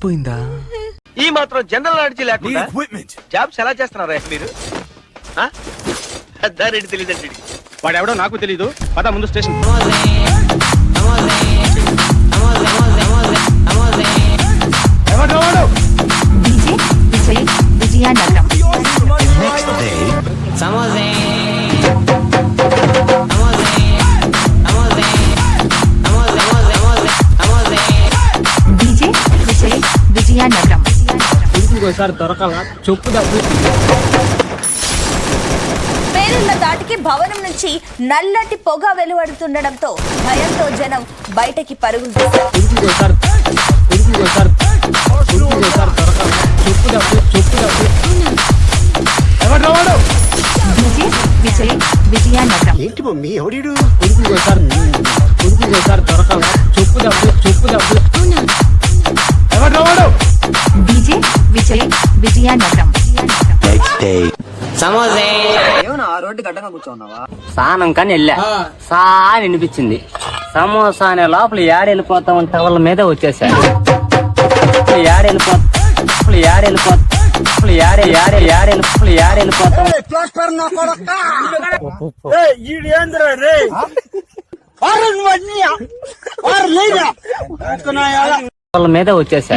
తెలిసిపోయిందా? ఈ మాత్రం జనరల్ నాలెడ్జ్ లేకుండా జాబ్స్ ఎలా చేస్తున్నారా మీరు? అద్దారెడ్డి తెలియదండి. వాడెవడో నాకు తెలీదు. పద ముందు స్టేషన్. విజయనగరం. విజయనగరం. ఒకసారి దొరకాల చెప్పు పేరున్న దాటికి భవనం నుంచి నల్లటి పొగ వెలువడుతుండటంతో భయంతో జనం బయటకి పరుగులు తీశారు. విజయనగరం. ఏంటి మమ్మీ ఎవడు? దొరకాల చెప్పు విజయనగరం. స్నానం కానీ వెళ్ళా సా అనిపించింది. సమోసా అనే లోపల ఏడెళ్ళిపోతామంటే వాళ్ళ మీద వచ్చేసా. వాళ్ళ మీద వచ్చేసా.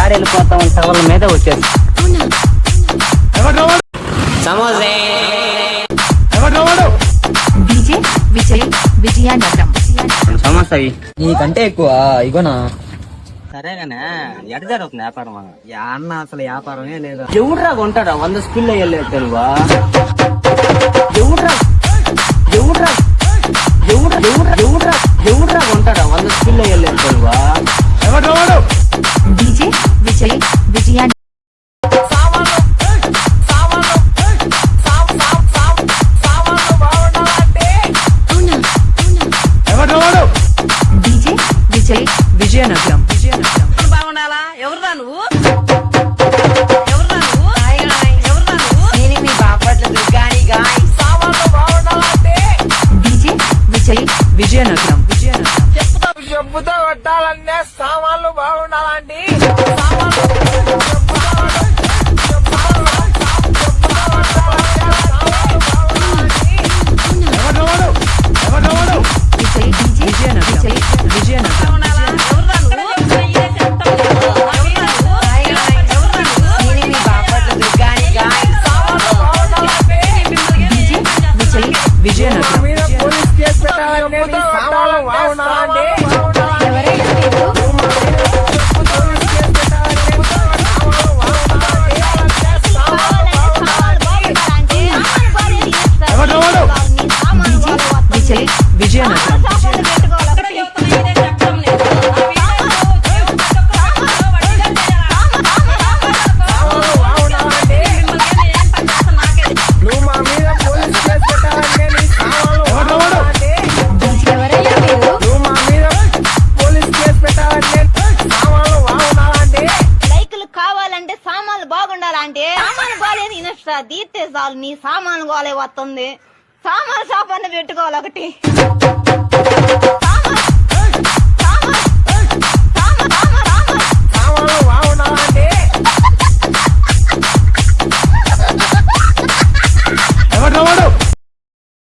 ఏడెళ్ళిపోతామంటే వాళ్ళ మీద వచ్చేసా. విజయనగరం. సమోసా నీకంటే ఎక్కువ ఇగోనా? సరేగానే ఎడ జరుగుతుంది వ్యాపారం? అన్న అసలు వ్యాపారమే లేదు. ఎవడ్రా కొంటాడా 100 స్కూల్లో వెళ్ళలేదు తెలువా? ఎవడ్రా కొంటాడా 100 స్కూల్లో వెళ్ళలేదు తెలువా? విజయనగరం. విజయనగరం. బాగుండాలా? ఎవరురా నువ్వు? నేను మీ బాపట్ల దుర్గాని గాయ్. సామాన్లు బాగుండాలంటే విజయనగరం. చెప్పుతో కొట్టాలనే సామాన్లు బాగుండాలండి. దీతే చాలు నీ సామాను గోలే వస్తుంది. సామాన్ షాప్ అన్న పెట్టుకోవాలి ఒకటి. ఎవరు